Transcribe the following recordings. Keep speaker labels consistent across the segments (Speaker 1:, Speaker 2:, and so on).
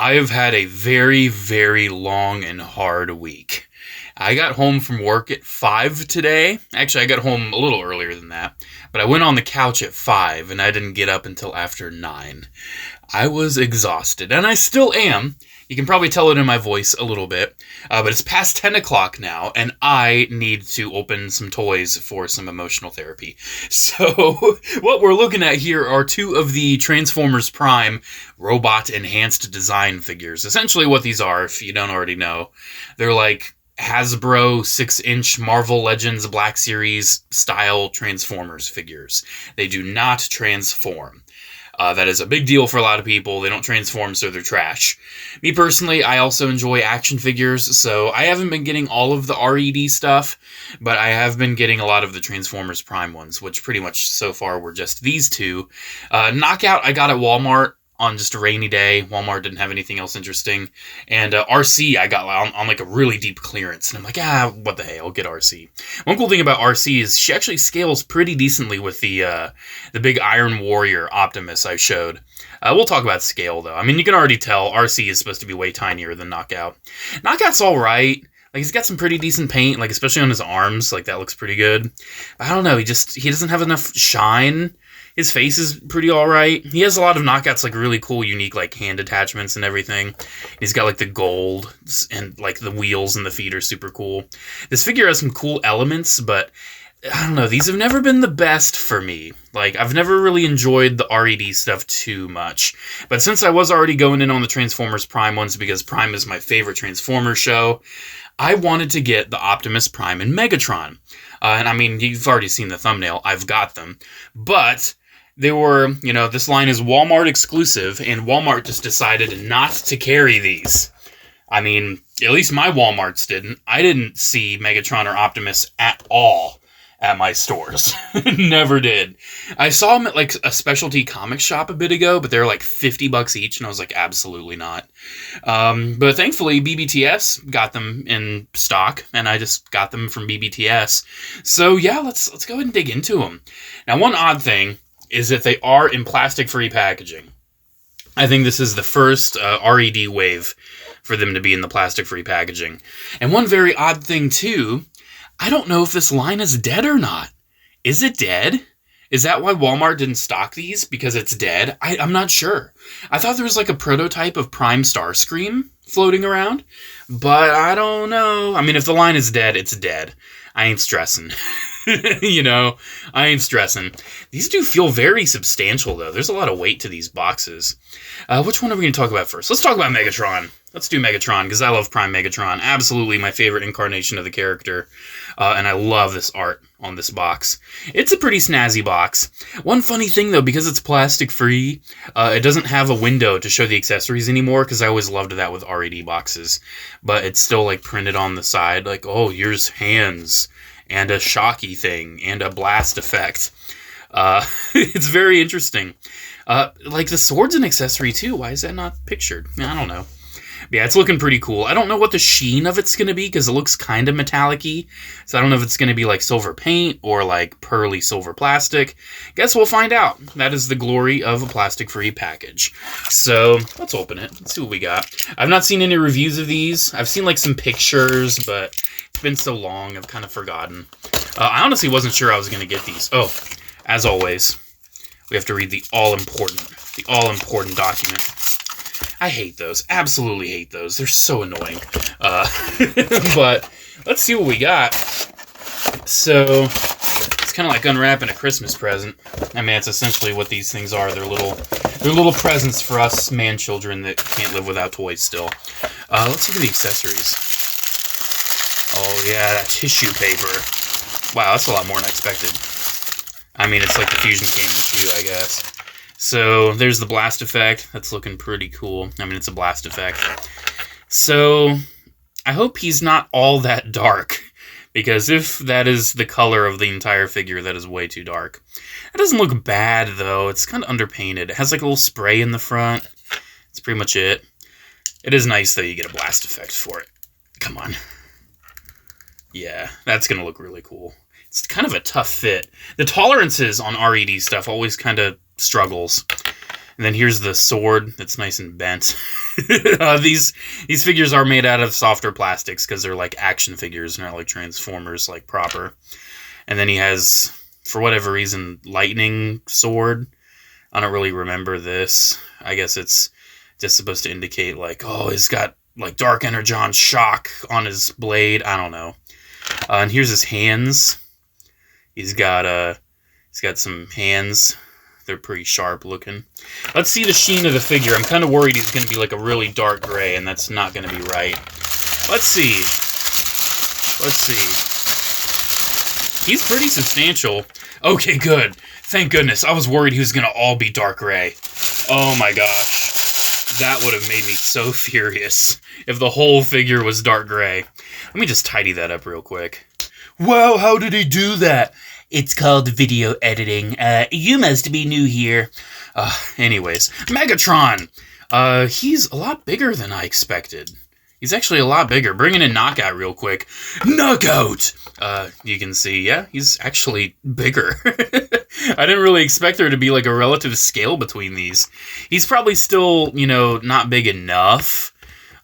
Speaker 1: I have had a very, very long and hard week. I got home from work at 5 today. Actually, I got home a little earlier than that. But I went on the couch at 5, and I didn't get up until after 9. I was exhausted, and I still am. You can probably tell it in my voice a little bit. But it's past 10 o'clock now, and I need to open some toys for some emotional therapy. So, what we're looking at here are 2 of the Transformers Prime robot enhanced design figures. Essentially what these are, if you don't already know, they're like Hasbro 6-inch Marvel Legends Black Series style Transformers figures. They do not transform. That is a big deal for a lot of people. They don't transform, so they're trash. Me personally, I also enjoy action figures, so I haven't been getting all of the R.E.D. stuff, but I have been getting a lot of the Transformers Prime ones, which pretty much so far were just these 2. Knockout I got at Walmart on just a rainy day. Walmart didn't have anything else interesting. And RC I got on like a really deep clearance. And I'm like, what the hell, I'll get RC. One cool thing about RC is she actually scales pretty decently with the big Iron Warrior Optimus I showed. We'll talk about scale, though. I mean, you can already tell RC is supposed to be way tinier than Knockout. Knockout's all right. Like, he's got some pretty decent paint, like, especially on his arms. Like, that looks pretty good. But I don't know, he doesn't have enough shine. His face is pretty alright. He has a lot of Knockouts, like, really cool, unique, like, hand attachments and everything. He's got, like, the gold, and, like, the wheels and the feet are super cool. This figure has some cool elements, but I don't know, these have never been the best for me. Like, I've never really enjoyed the R.E.D. stuff too much. But since I was already going in on the Transformers Prime ones, because Prime is my favorite Transformers show, I wanted to get the Optimus Prime and Megatron. And I mean, you've already seen the thumbnail, I've got them. But they were, this line is Walmart exclusive, and Walmart just decided not to carry these. I mean, at least my Walmarts didn't. I didn't see Megatron or Optimus at all at my stores. Never did. I saw them at like a specialty comic shop a bit ago, but they're like $50 each, and I was like, absolutely not. But thankfully, BBTS got them in stock, and I just got them from BBTS. So yeah, let's go ahead and dig into them. Now, one odd thing is that they are in plastic-free packaging. I think this is the first R.E.D. wave for them to be in the plastic-free packaging. And one very odd thing, too, I don't know if this line is dead or not. Is it dead? Is that why Walmart didn't stock these? Because it's dead? I'm not sure. I thought there was like a prototype of Prime Starscream floating around, but I don't know. I mean, if the line is dead, it's dead. I ain't stressing. I ain't stressing. These do feel very substantial, though. There's a lot of weight to these boxes. Which one are we going to talk about first? Let's talk about Megatron. Let's do Megatron, because I love Prime Megatron. Absolutely my favorite incarnation of the character. And I love this art on this box. It's a pretty snazzy box. One funny thing, though, because it's plastic-free, it doesn't have a window to show the accessories anymore, because I always loved that with R.E.D. boxes. But it's still, like, printed on the side, like, oh, here's hands, and a shocky thing, and a blast effect. It's very interesting. Like, the sword's an accessory, too. Why is that not pictured? I don't know. Yeah, it's looking pretty cool. I don't know what the sheen of it's going to be, because it looks kind of metallic-y. So I don't know if it's going to be like silver paint or like pearly silver plastic. Guess we'll find out. That is the glory of a plastic-free package. So let's open it. Let's see what we got. I've not seen any reviews of these. I've seen like some pictures, but it's been so long, I've kind of forgotten. I honestly wasn't sure I was going to get these. Oh, as always, we have to read the all-important document. I hate those. Absolutely hate those. They're so annoying. But let's see what we got. So it's kind of like unwrapping a Christmas present. I mean, it's essentially what these things are. They're little presents for us man-children that can't live without toys still. Let's look at the accessories. Oh yeah, that tissue paper. Wow, that's a lot more than I expected. I mean, it's like the Fusion Cannon too, I guess. So there's the blast effect. That's looking pretty cool. I mean, it's a blast effect. So I hope he's not all that dark, because if that is the color of the entire figure, that is way too dark. It doesn't look bad, though. It's kind of underpainted. It has like a little spray in the front. That's pretty much it. It is nice, though, you get a blast effect for it. Come on. Yeah, that's going to look really cool. It's kind of a tough fit. The tolerances on R.E.D. stuff always kind of struggles. And then here's the sword that's nice and bent. These figures are made out of softer plastics because they're like action figures, not like Transformers, like proper. And then he has, for whatever reason, lightning sword. I don't really remember this. I guess it's just supposed to indicate like, oh, he's got like dark energon shock on his blade. I don't know. And here's his hands. He's got some hands. They're pretty sharp looking. Let's see the sheen of the figure. I'm kind of worried he's going to be like a really dark gray, and that's not going to be right. Let's see. Let's see. He's pretty substantial. Okay, good. Thank goodness. I was worried he was going to all be dark gray. Oh my gosh. That would have made me so furious if the whole figure was dark gray. Let me just tidy that up real quick. Wow, how did he do that? It's called video editing. You must be new here. Anyways, Megatron. He's a lot bigger than I expected. He's actually a lot bigger. Bringing in Knockout real quick. Knockout! You can see, yeah, he's actually bigger. I didn't really expect there to be like a relative scale between these. He's probably still, you know, not big enough.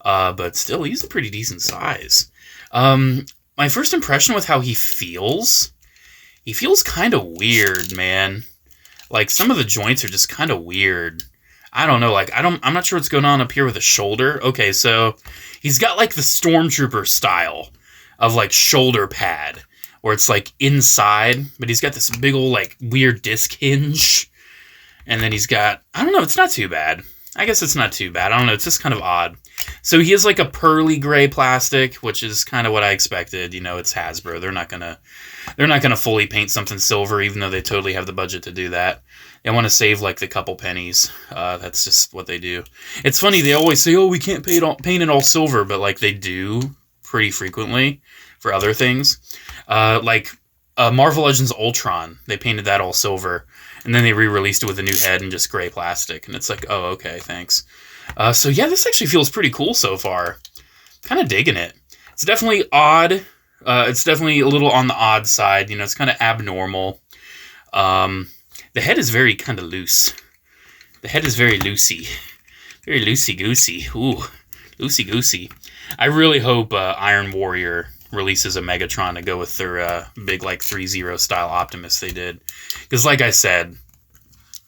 Speaker 1: But still, he's a pretty decent size. My first impression with how he feels kind of weird, man. Like, some of the joints are just kind of weird. I don't know, like, I'm not sure what's going on up here with the shoulder. Okay, so he's got, like, the Stormtrooper style of, like, shoulder pad, where it's, like, inside, but he's got this big old, like, weird disc hinge. And then he's got, I don't know, it's not too bad. I guess it's not too bad. I don't know, it's just kind of odd. So he has, like, a pearly gray plastic, which is kind of what I expected. You know, it's Hasbro. They're not gonna fully paint something silver, even though they totally have the budget to do that. They want to save like the couple pennies. That's just what they do. It's funny, they always say, "Oh, we can't paint it all silver," but like they do pretty frequently for other things. Like Marvel Legends Ultron, they painted that all silver, and then they re-released it with a new head and just gray plastic, and it's like, oh, okay, thanks. So yeah, this actually feels pretty cool so far. Kind of digging it. It's definitely odd. It's definitely a little on the odd side. You know, it's kind of abnormal. The head is very kind of loose. The head is very loosey. Very loosey-goosey. Ooh, loosey-goosey. I really hope Iron Warrior releases a Megatron to go with their big, like, 3-0 style Optimus they did. Because, like I said,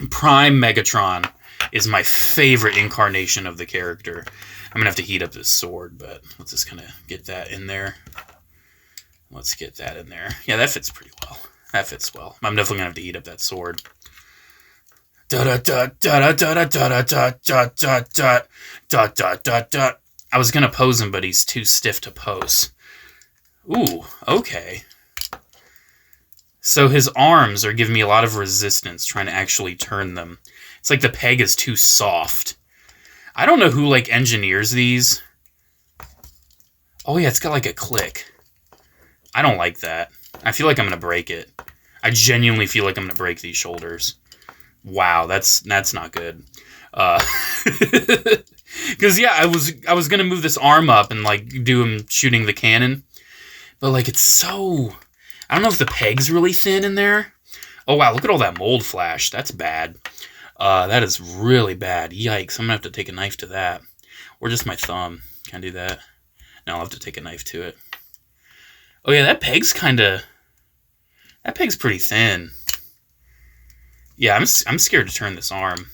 Speaker 1: Prime Megatron is my favorite incarnation of the character. I'm going to have to heat up this sword, but let's just kind of get that in there. Let's get that in there. Yeah, that fits pretty well. That fits well. I'm definitely going to have to heat up that sword. I was going to pose him, but he's too stiff to pose. Ooh, okay. So his arms are giving me a lot of resistance trying to actually turn them. It's like the peg is too soft. I don't know who, like, engineers these. Oh, yeah, it's got, like, a click. I don't like that. I feel like I'm going to break it. I genuinely feel like I'm going to break these shoulders. Wow, that's not good. Because, yeah, I was going to move this arm up and, like, do him shooting the cannon. But, like, it's so... I don't know if the peg's really thin in there. Oh, wow, look at all that mold flash. That's bad. That is really bad. Yikes, I'm going to have to take a knife to that. Or just my thumb. Can I do that? No, I'll have to take a knife to it. Oh, yeah, that peg's pretty thin. Yeah, I'm scared to turn this arm.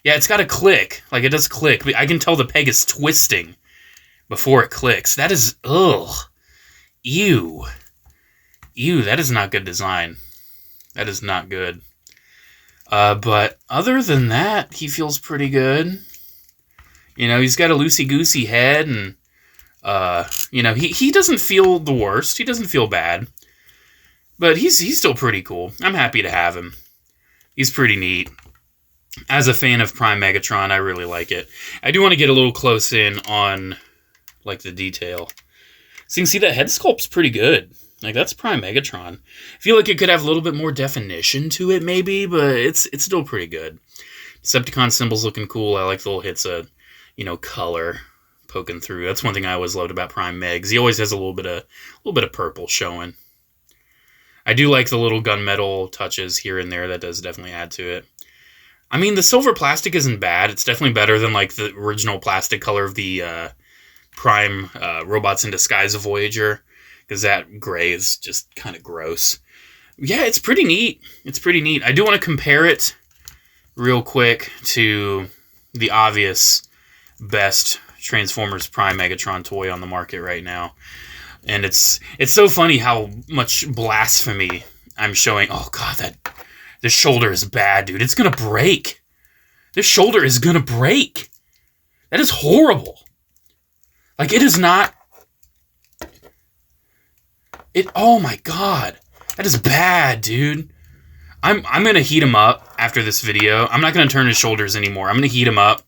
Speaker 1: Yeah, it's got a click. Like, it does click. I can tell the peg is twisting before it clicks. That is... Ugh. Ew. Ew, that is not good design. That is not good. But other than that, he feels pretty good. You know, he's got a loosey-goosey head, and, you know, he doesn't feel the worst. He doesn't feel bad. But he's still pretty cool. I'm happy to have him. He's pretty neat. As a fan of Prime Megatron, I really like it. I do want to get a little close in on, like, the detail. So you can see that head sculpt's pretty good. Like, that's Prime Megatron. I feel like it could have a little bit more definition to it, maybe, but it's still pretty good. Decepticon symbol's looking cool. I like the little hits of, you know, color poking through. That's one thing I always loved about Prime Megs. He always has a little bit of purple showing. I do like the little gunmetal touches here and there. That does definitely add to it. I mean, the silver plastic isn't bad. It's definitely better than, like, the original plastic color of the Prime Robots in Disguise of Voyager, because that gray is just kind of gross. Yeah, it's pretty neat. It's pretty neat. I do want to compare it real quick to the obvious best Transformers Prime Megatron toy on the market right now. And it's so funny how much blasphemy I'm showing. Oh, God, this shoulder is bad, dude. It's going to break. This shoulder is going to break. That is horrible. Like, it is not... Oh, my God. That is bad, dude. I'm going to heat him up after this video. I'm not going to turn his shoulders anymore. I'm going to heat him up.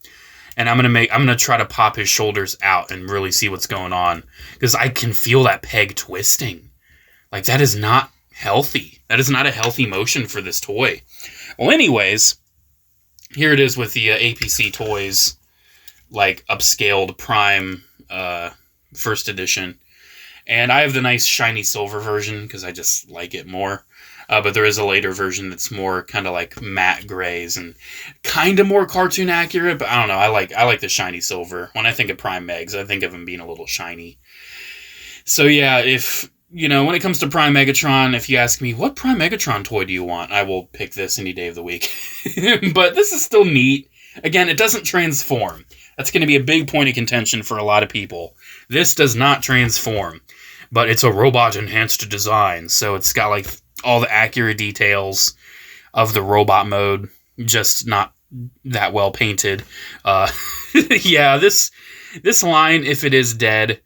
Speaker 1: And I'm going to try to pop his shoulders out and really see what's going on. Because I can feel that peg twisting. Like, that is not healthy. That is not a healthy motion for this toy. Well, anyways, here it is with the APC Toys, like, upscaled Prime first edition. And I have the nice shiny silver version because I just like it more. But there is a later version that's more kind of like matte grays and kind of more cartoon accurate. But I don't know. I like the shiny silver. When I think of Prime Megs, I think of them being a little shiny. So yeah, if when it comes to Prime Megatron, if you ask me what Prime Megatron toy do you want, I will pick this any day of the week. But this is still neat. Again, it doesn't transform. That's going to be a big point of contention for a lot of people. This does not transform, but it's a robot-enhanced design, so it's got like all the accurate details of the robot mode, just not that well painted. Yeah, this line, if it is dead,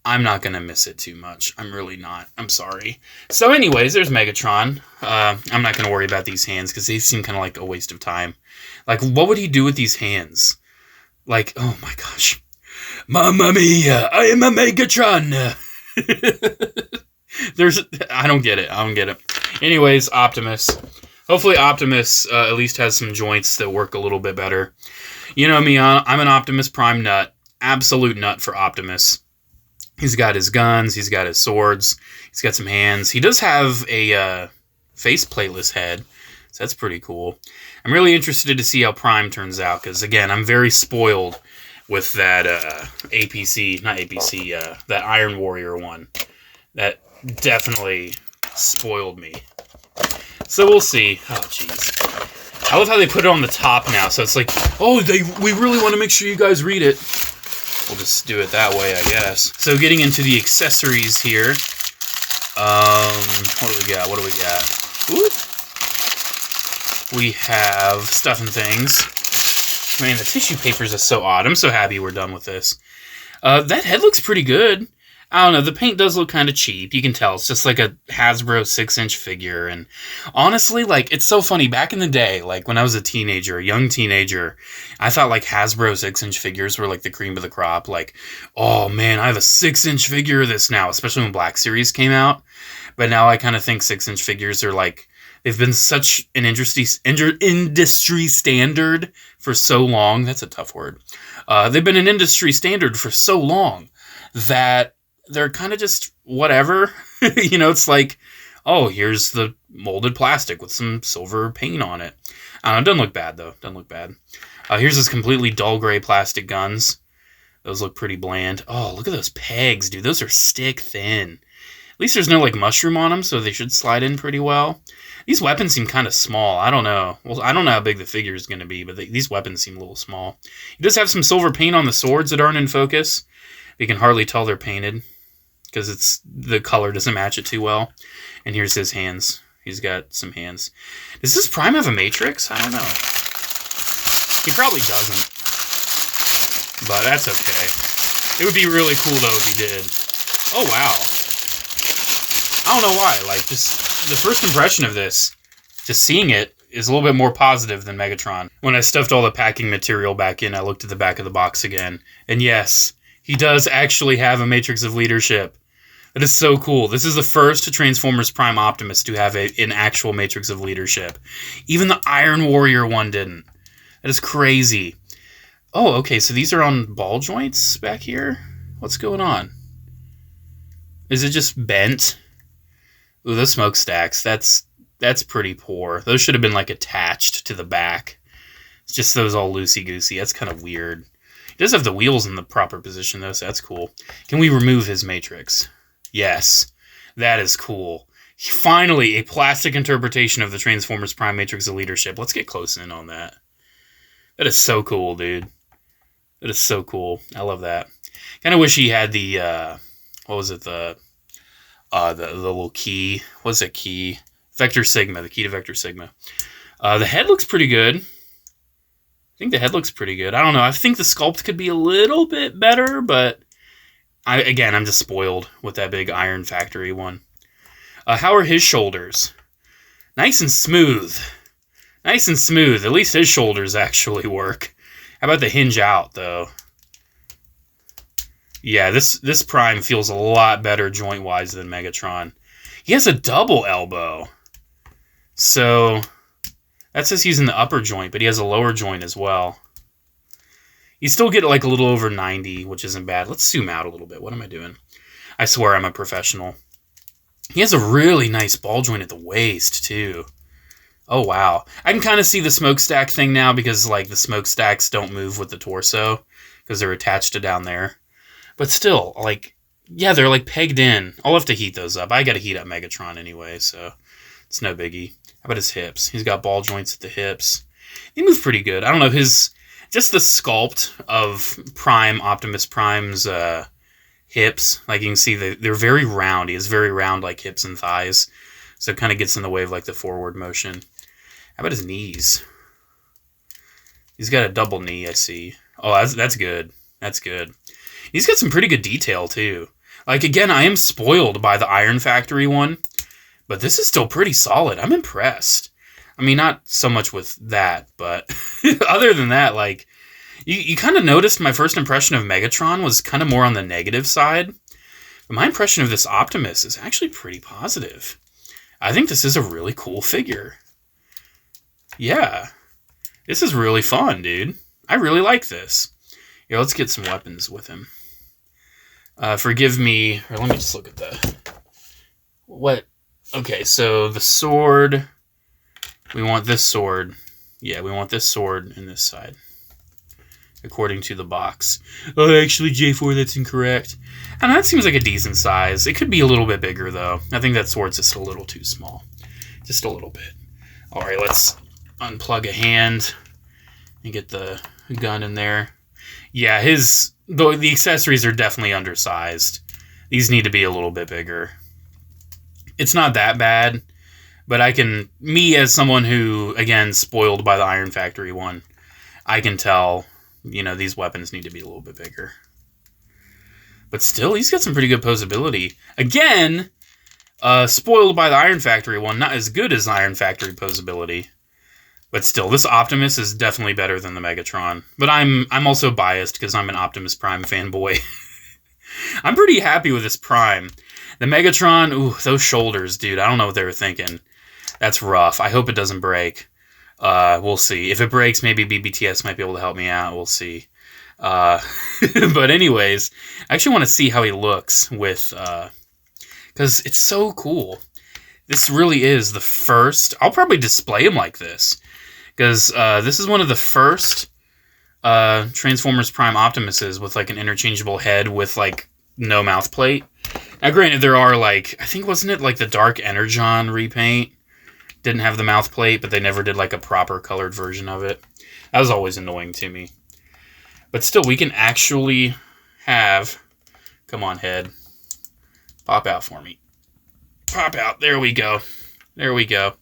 Speaker 1: I'm not going to miss it too much. I'm really not. I'm sorry. So anyways, there's Megatron. I'm not going to worry about these hands because they seem kind of like a waste of time. Like, what would he do with these hands? Like, oh my gosh. Mamma mia, I am a Megatron. I don't get it. Anyways, Optimus. Hopefully Optimus at least has some joints that work a little bit better. You know me, I'm an Optimus Prime nut. Absolute nut for Optimus. He's got his guns, he's got his swords, he's got some hands. He does have a face plateless head, so that's pretty cool. I'm really interested to see how Prime turns out, because again, I'm very spoiled with that that Iron Warrior one. That definitely spoiled me. So we'll see. Oh, jeez. I love how they put it on the top now, so it's like, oh, we really want to make sure you guys read it. We'll just do it that way, I guess. So getting into the accessories here. What do we got? Ooh. We have stuff and things. Man, the tissue papers are so odd. I'm so happy we're done with this. That head looks pretty good. I don't know, the paint does look kind of cheap. You can tell it's just like a Hasbro 6-inch figure. And honestly, like, it's so funny. Back in the day, like when I was a young teenager, I thought like Hasbro 6-inch figures were like the cream of the crop. Like, oh man, I have a 6-inch figure of this now, especially when Black Series came out. But now I kind of think 6-inch figures are like, they've been such an industry standard for so long. That's a tough word. They've been an industry standard for so long that they're kind of just whatever. It's like, oh, here's the molded plastic with some silver paint on it. I don't know, it doesn't look bad, though. Doesn't look bad. Here's this completely dull gray plastic guns. Those look pretty bland. Oh, look at those pegs, dude. Those are stick thin. At least there's no, like, mushroom on them, so they should slide in pretty well. These weapons seem kind of small. I don't know. Well, I don't know how big the figure is going to be, but these weapons seem a little small. He does have some silver paint on the swords that aren't in focus. You can hardly tell they're painted, because the color doesn't match it too well. And here's his hands. He's got some hands. Does this Prime have a matrix? I don't know. He probably doesn't. But that's okay. It would be really cool, though, if he did. Oh, wow. I don't know why. Like, just the first impression of this, just seeing it, is a little bit more positive than Megatron. When I stuffed all the packing material back in, I looked at the back of the box again. And yes, he does actually have a Matrix of Leadership. That is so cool. This is the first Transformers Prime Optimus to have an actual Matrix of Leadership. Even the Iron Warrior one didn't. That is crazy. Oh, okay, so these are on ball joints back here? What's going on? Is it just bent? Ooh, those smokestacks. That's pretty poor. Those should have been, like, attached to the back. It's just those all loosey-goosey. That's kind of weird. He does have the wheels in the proper position, though, so that's cool. Can we remove his matrix? Yes. That is cool. Finally, a plastic interpretation of the Transformers Prime Matrix of Leadership. Let's get close in on that. That is so cool, dude. That is so cool. I love that. Kind of wish he had the, what was it, the little key. What's that key? Vector Sigma, the key to Vector Sigma. The head looks pretty good. I think the head looks pretty good. I don't know. I think the sculpt could be a little bit better, but I'm just spoiled with that big Iron Factory one. How are his shoulders? Nice and smooth. Nice and smooth. At least his shoulders actually work. How about the hinge out, though? Yeah, this Prime feels a lot better joint-wise than Megatron. He has a double elbow. So, that says he's in the upper joint, but he has a lower joint as well. You still get like a little over 90, which isn't bad. Let's zoom out a little bit. What am I doing? I swear I'm a professional. He has a really nice ball joint at the waist, too. Oh, wow. I can kind of see the smokestack thing now because, like, the smokestacks don't move with the torso because they're attached to down there. But still, like, yeah, they're, like, pegged in. I'll have to heat those up. I got to heat up Megatron anyway, so it's no biggie. How about his hips? He's got ball joints at the hips. He moves pretty good. I don't know, just the sculpt of Optimus Prime's hips, like you can see they're very round. He has very round like hips and thighs, so it kind of gets in the way of like the forward motion. How about his knees? He's got a double knee, I see. Oh, that's good. That's good. He's got some pretty good detail too. Like again, I am spoiled by the Iron Factory one, but this is still pretty solid. I'm impressed. I mean, not so much with that, but other than that, like, you kind of noticed my first impression of Megatron was kind of more on the negative side. But my impression of this Optimus is actually pretty positive. I think this is a really cool figure. Yeah. This is really fun, dude. I really like this. Here, let's get some weapons with him. Forgive me. Or let me just look at the... What? Okay, so the sword... We want this sword. Yeah, we want this sword in this side. According to the box. Oh, actually, J4, that's incorrect. And that seems like a decent size. It could be a little bit bigger, though. I think that sword's just a little too small. Just a little bit. Alright, let's unplug a hand and get the gun in there. Yeah, the accessories are definitely undersized. These need to be a little bit bigger. It's not that bad. But me as someone who, again, spoiled by the Iron Factory one, I can tell, these weapons need to be a little bit bigger. But still, he's got some pretty good posability. Again, spoiled by the Iron Factory one, not as good as Iron Factory posability. But still, this Optimus is definitely better than the Megatron. But I'm also biased because I'm an Optimus Prime fanboy. I'm pretty happy with this Prime. The Megatron, ooh, those shoulders, dude, I don't know what they were thinking. That's rough. I hope it doesn't break. We'll see. If it breaks, maybe BBTS might be able to help me out. We'll see. But anyways, I actually want to see how he looks with... Because it's so cool. This really is the first... I'll probably display him like this. Because this is one of the first Transformers Prime Optimuses with like an interchangeable head with like no mouth plate. Now granted, there are like... I think wasn't it like the Dark Energon repaint? Didn't have the mouth plate, but they never did like a proper colored version of it. That was always annoying to me. But still, we can actually have... Come on, head. Pop out for me. Pop out. There we go. There we go.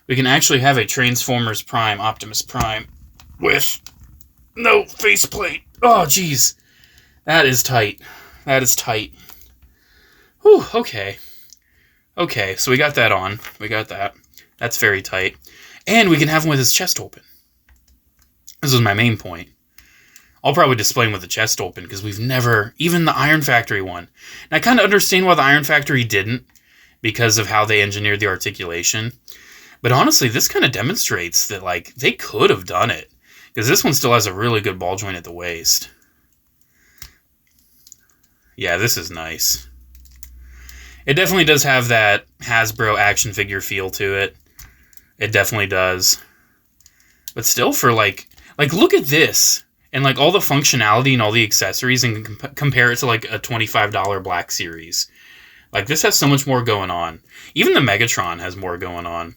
Speaker 1: We can actually have a Transformers Prime, Optimus Prime, with no faceplate. Oh, jeez. That is tight. That is tight. Whew, okay. Okay, so we got that on. We got that. That's very tight. And we can have him with his chest open. This was my main point. I'll probably display him with the chest open, because we've never... Even the Iron Factory one. And I kind of understand why the Iron Factory didn't, because of how they engineered the articulation. But honestly, this kind of demonstrates that, like, they could have done it. Because this one still has a really good ball joint at the waist. Yeah, this is nice. It definitely does have that Hasbro action figure feel to it. It definitely does. But still, for like look at this. And like all the functionality and all the accessories, and compare it to like a $25 Black Series. Like this has so much more going on. Even the Megatron has more going on.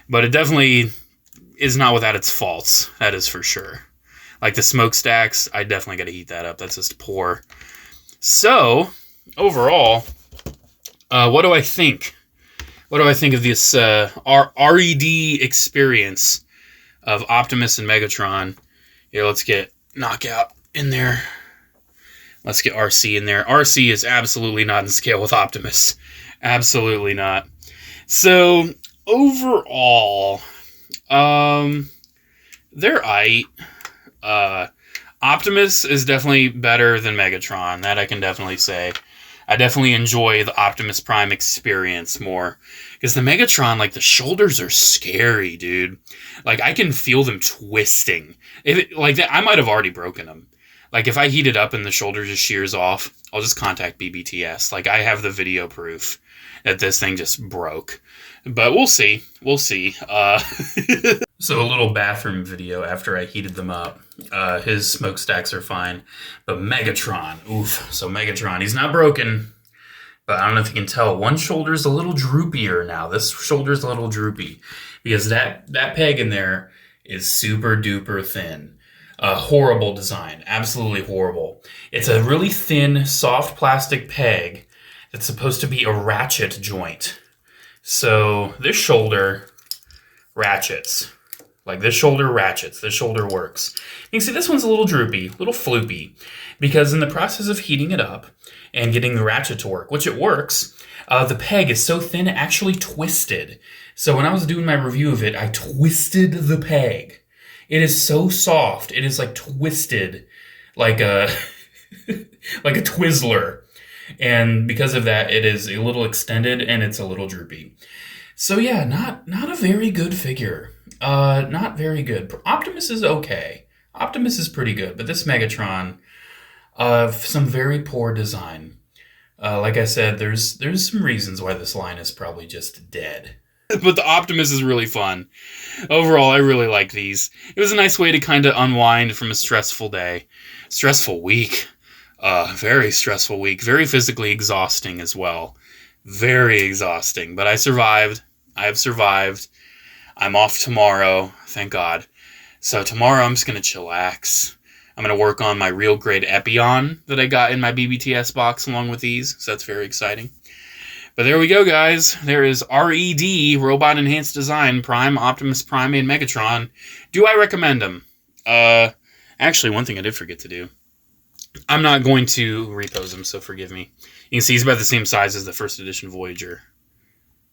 Speaker 1: But it definitely is not without its faults. That is for sure. Like the smokestacks, I definitely got to heat that up. That's just poor. So, overall, what do I think? What do I think of this R.E.D. experience of Optimus and Megatron? Here, let's get Knockout in there. Let's get RC in there. RC is absolutely not in scale with Optimus. Absolutely not. So, overall, they're aight. Optimus is definitely better than Megatron. That I can definitely say. I definitely enjoy the Optimus Prime experience more. Because the Megatron, like, the shoulders are scary, dude. Like, I can feel them twisting. I might have already broken them. Like, if I heat it up and the shoulder just shears off, I'll just contact BBTS. Like, I have the video proof that this thing just broke. But we'll see. We'll see. So a little bathroom video after I heated them up. His smokestacks are fine. But Megatron, oof. So Megatron, he's not broken. But I don't know if you can tell. One shoulder's a little droopier now. This shoulder's a little droopy. Because that peg in there is super duper thin. Horrible design. Absolutely horrible. It's a really thin, soft plastic peg that's supposed to be a ratchet joint. So this shoulder ratchets. Like this shoulder ratchets. This shoulder works. You can see this one's a little droopy, a little floopy. Because in the process of heating it up and getting the ratchet to work, which it works, the peg is so thin it actually twisted. So when I was doing my review of it, I twisted the peg. It is so soft. It is like twisted like a like a Twizzler. And because of that, it is a little extended and it's a little droopy. So yeah, not a very good figure. Not very good. Optimus is okay. Optimus is pretty good, but this Megatron, some very poor design. Like I said, there's some reasons why this line is probably just dead. But the Optimus is really fun. Overall, I really like these. It was a nice way to kind of unwind from a stressful day. Stressful week. Very stressful week. Very physically exhausting as well. Very exhausting. But I survived. I have survived. I'm off tomorrow. Thank God. So tomorrow I'm just going to chillax. I'm going to work on my real grade Epion that I got in my BBTS box along with these. So that's very exciting. But there we go, guys. There is R.E.D. Robot Enhanced Design Prime, Optimus Prime, and Megatron. Do I recommend them? Actually, one thing I did forget to do. I'm not going to repose him, so forgive me. You can see he's about the same size as the first edition Voyager.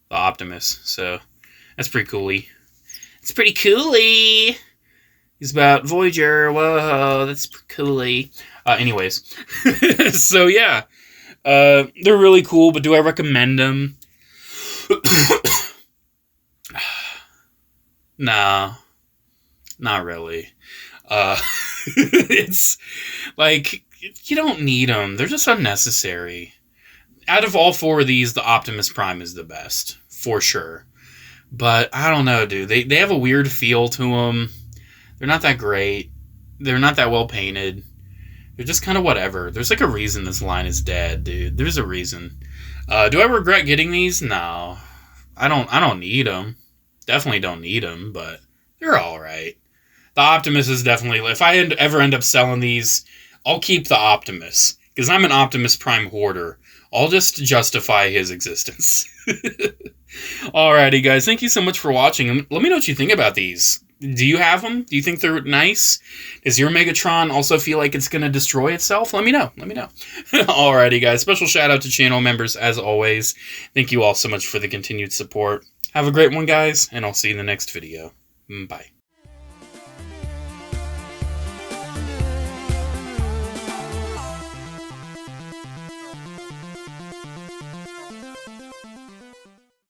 Speaker 1: The Optimus. So, that's pretty cooly. It's pretty cooly. He's about Voyager. Whoa, that's cooly. Anyways. So, yeah. They're really cool, but do I recommend them? Nah. Not really. It's like, you don't need them. They're just unnecessary. Out of all four of these, the Optimus Prime is the best, for sure. But I don't know, dude. They have a weird feel to them. They're not that great. They're not that well painted. They're just kind of whatever. There's like a reason this line is dead, dude. There's a reason. Do I regret getting these? No. I don't need them. Definitely don't need them, but they're all right. The Optimus is definitely... If I ever end up selling these, I'll keep the Optimus. Because I'm an Optimus Prime hoarder. I'll just justify his existence. Alrighty, guys. Thank you so much for watching. Let me know what you think about these. Do you have them? Do you think they're nice? Does your Megatron also feel like it's going to destroy itself? Let me know. Let me know. Alrighty, guys. Special shout out to channel members, as always. Thank you all so much for the continued support. Have a great one, guys, and I'll see you in the next video. Bye.